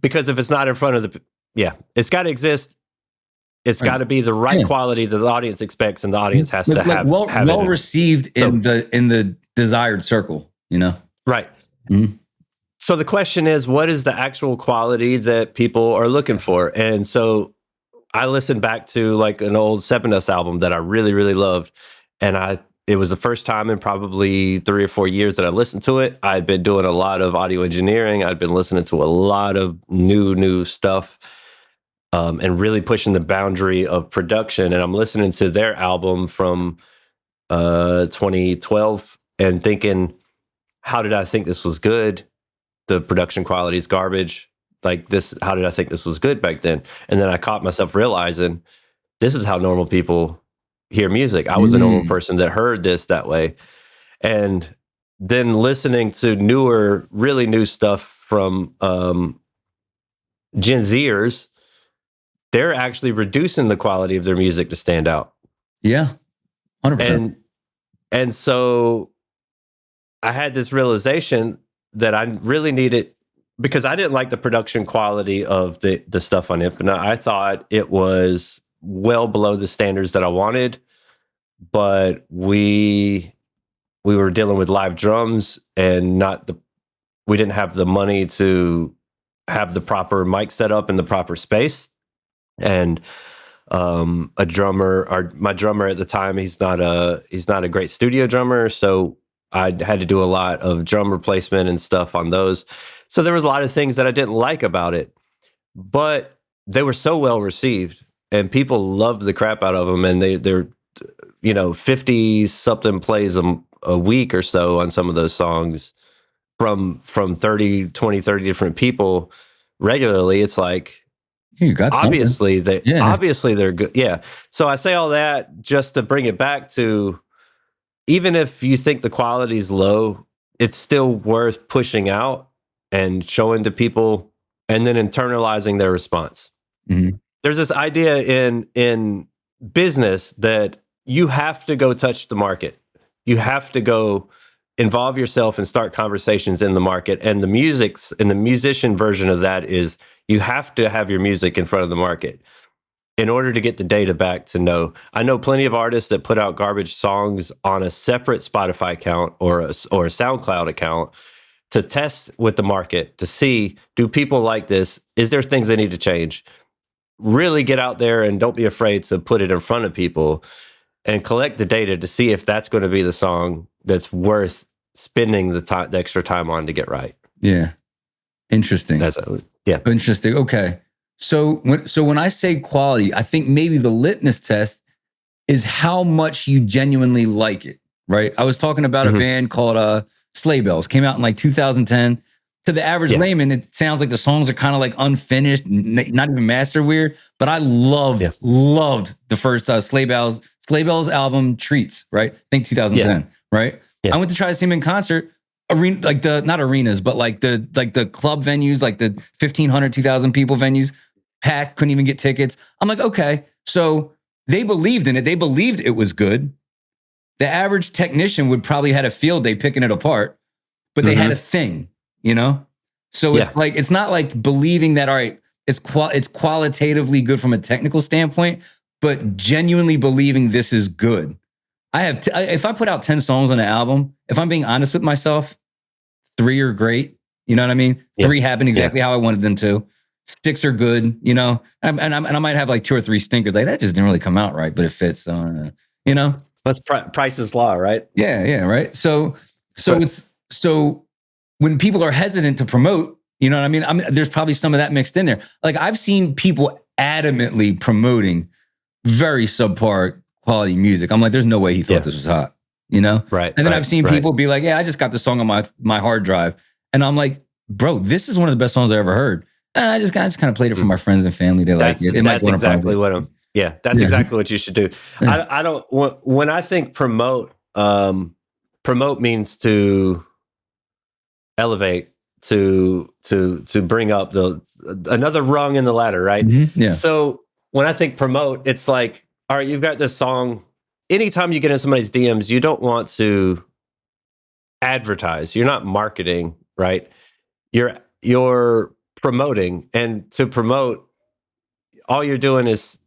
Because if it's not in front of it's got to exist. It's got to be the right quality that the audience expects, and the audience has to have well received in the desired circle, you know? Right. Mm-hmm. So the question is, what is the actual quality that people are looking for? And so I listened back to like an old Seven Dust album that I really, really loved. And it was the first time in probably 3 or 4 years that I listened to it. I'd been doing a lot of audio engineering. I'd been listening to a lot of new stuff and really pushing the boundary of production. And I'm listening to their album from 2012 and thinking, how did I think this was good? The production quality is garbage. Like this, how did I think this was good back then? And then I caught myself realizing this is how normal people hear music. I was a normal person that heard this that way. And then listening to really new stuff from Gen Zers they're actually reducing the quality of their music to stand out. Yeah, 100%. And so I had this realization that I really needed, because I didn't like the production quality of the stuff on Infinite. I thought it was well below the standards that I wanted, but we were dealing with live drums and we didn't have the money to have the proper mic set up in the proper space. And my drummer at the time, he's not a great studio drummer, so I had to do a lot of drum replacement and stuff on those. So there was a lot of things that I didn't like about it, but they were so well received and people loved the crap out of them. And they're 50 something plays a week or so on some of those songs from 30 different people regularly. It's like, you got obviously they're good. Yeah. So I say all that just to bring it back to, even if you think the quality is low, it's still worth pushing out and showing to people and then internalizing their response. Mm-hmm. There's this idea in business that you have to go touch the market. You have to go involve yourself and start conversations in the market. And the musician version of that is you have to have your music in front of the market in order to get the data back to know. I know plenty of artists that put out garbage songs on a separate Spotify account or a SoundCloud account to test with the market to see, do people like this? Is there things they need to change? Really get out there and don't be afraid to put it in front of people and collect the data to see if that's going to be the song that's worth spending the extra time on to get right. Yeah. Interesting. Yeah. Interesting. Okay. So when I say quality, I think maybe the litmus test is how much you genuinely like it, right? I was talking about a band called Sleigh Bells, came out in like 2010. To the average layman, it sounds like the songs are kind of like unfinished, not even mastered weird. But I loved the first Sleigh Bells album, Treats, right? I think 2010, right? Yeah. I went to try to see him in concert. Not arenas, but like the club venues, like the 1,500, 2,000 people venues, packed, couldn't even get tickets. I'm like, okay, so they believed in it. They believed it was good. The average technician would probably had a field day picking it apart, but they had a thing, So it's like, it's not like believing that, all right, it's qualitatively good from a technical standpoint, but genuinely believing this is good. If I put out 10 songs on an album, if I'm being honest with myself, 3 are great. You know what I mean? Yeah. 3 happen exactly how I wanted them to. 6 are good, and I might have like 2 or 3 stinkers. Like that just didn't really come out right, but it fits. So, That's Price's Law, right? Yeah, right. So when people are hesitant to promote, you know what I mean? There's probably some of that mixed in there. Like I've seen people adamantly promoting very subpar quality music. I'm like, there's no way he thought this was hot, Right. And then I've seen people be like, yeah, I just got the song on my hard drive. And I'm like, bro, this is one of the best songs I ever heard. And I just kind of played it for my friends and family. They like it. That's exactly what exactly what you should do. Yeah. I don't, when I think promote means to elevate, to bring up another rung in the ladder, right? Mm-hmm. Yeah. So when I think promote, it's like, all right, you've got this song. Anytime you get in somebody's DMs, you don't want to advertise. You're not marketing, right? You're promoting. And to promote, all you're doing is,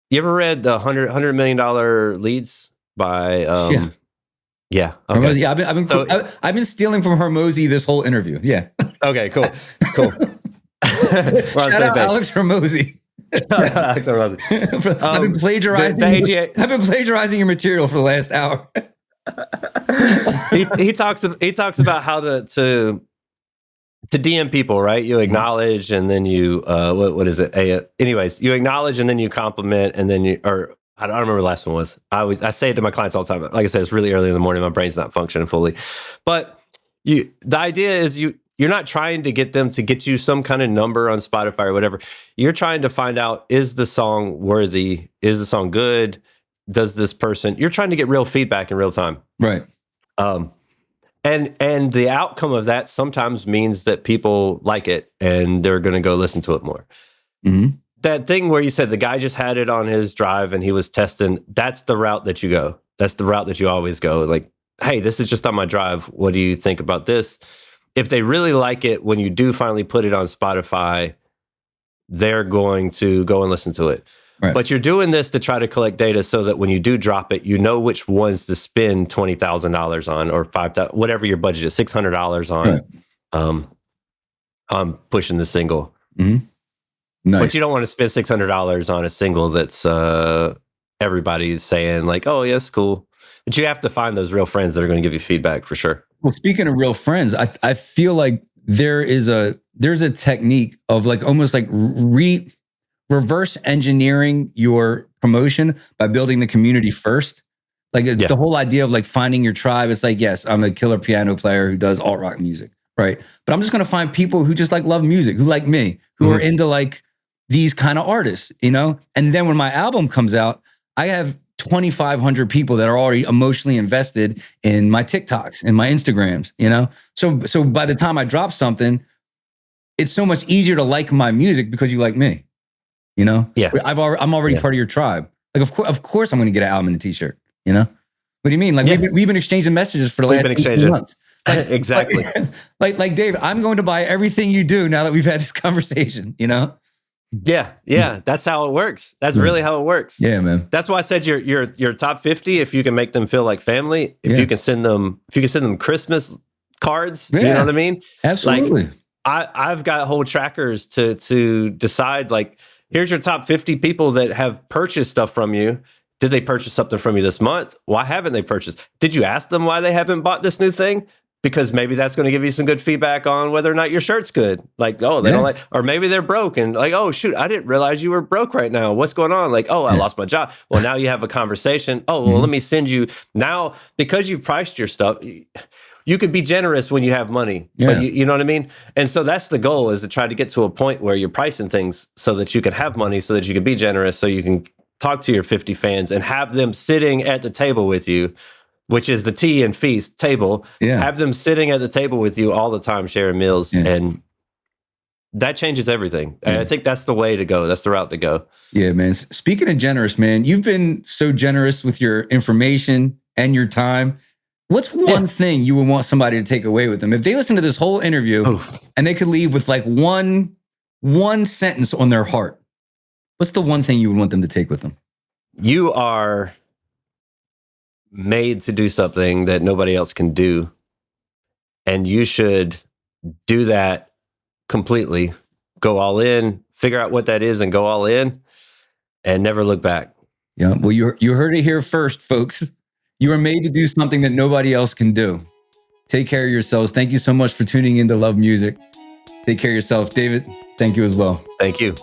you ever read the $100 million leads by Yeah. Okay. Hormozy, yeah, I've been stealing from Hormozy this whole interview. Yeah. Okay, cool. Shout out Alex Hormozy. Alex Hormozy. I've been plagiarizing. I've been plagiarizing your material for the last hour. he talks about how to DM people, right? You acknowledge and then you what is it? Anyways, you acknowledge and then you compliment and then I don't remember the last one was. I say it to my clients all the time. Like I said, it's really early in the morning. My brain's not functioning fully. But the idea is you're not trying to get them to get you some kind of number on Spotify or whatever. You're trying to find out, is the song worthy? Is the song good? Does this person... You're trying to get real feedback in real time. Right. And the outcome of that sometimes means that people like it and they're going to go listen to it more. Mm-hmm. that thing where you said the guy just had it on his drive and he was testing, that's the route that you go. That's the route that you always go. Like, hey, this is just on my drive. What do you think about this? If they really like it, when you do finally put it on Spotify, they're going to go and listen to it. Right. But you're doing this to try to collect data so that when you do drop it, you know which ones to spend $20,000 on, or $5,000, whatever your budget is, $600 on, on pushing the single. Mm-hmm. Nice. But you don't want to spend $600 on a single that's everybody's saying like, oh, yes, cool. But you have to find those real friends that are going to give you feedback for sure. Well, speaking of real friends, I feel like there's a technique of like almost like reverse engineering your promotion by building the community first. Like the whole idea of like finding your tribe. It's like, yes, I'm a killer piano player who does alt rock music, right? But I'm just going to find people who just like love music, who like me, who are into like these kind of artists, you know? And then when my album comes out, I have 2,500 people that are already emotionally invested in my TikToks and my Instagrams, you know? So by the time I drop something, it's so much easier to like my music because you like me, you know? Yeah. I'm already part of your tribe. Like, of course I'm going to get an album and a t-shirt, you know? What do you mean? Like we've been exchanging messages for the last 18 months. Like, exactly. Like Dave, I'm going to buy everything you do now that we've had this conversation, you know? Yeah. That's how it works. That's really how it works. Yeah, man. That's why I said your top 50. If you can make them feel like family, if you can send them Christmas cards, you know what I mean? Absolutely. Like, I've got whole trackers to decide. Like, here's your top 50 people that have purchased stuff from you. Did they purchase something from you this month? Why haven't they purchased? Did you ask them why they haven't bought this new thing? Because maybe that's going to give you some good feedback on whether or not your shirt's good. Like, oh, they don't like, or maybe they're broke and like, oh, shoot, I didn't realize you were broke right now. What's going on? Like, oh, I lost my job. Well, now you have a conversation. Oh, well, let me send you now, because you've priced your stuff. You could be generous when you have money, but you know what I mean? And so that's the goal, is to try to get to a point where you're pricing things so that you can have money, so that you can be generous, so you can talk to your 50 fans and have them sitting at the table with you, which is the tea and feast table. Have them sitting at the table with you all the time, sharing meals. And that changes everything. And I think that's the way to go. That's the route to go. Yeah, man. Speaking of generous, man, you've been so generous with your information and your time. What's one thing you would want somebody to take away with them? If they listen to this whole interview and they could leave with like one sentence on their heart, what's the one thing you would want them to take with them? You are made to do something that nobody else can do. And you should do that completely. Go all in, figure out what that is and go all in, and never look back. Yeah. Well, you heard it here first, folks. You are made to do something that nobody else can do. Take care of yourselves. Thank you so much for tuning in to Love Music. Take care of yourself. David, thank you as well. Thank you.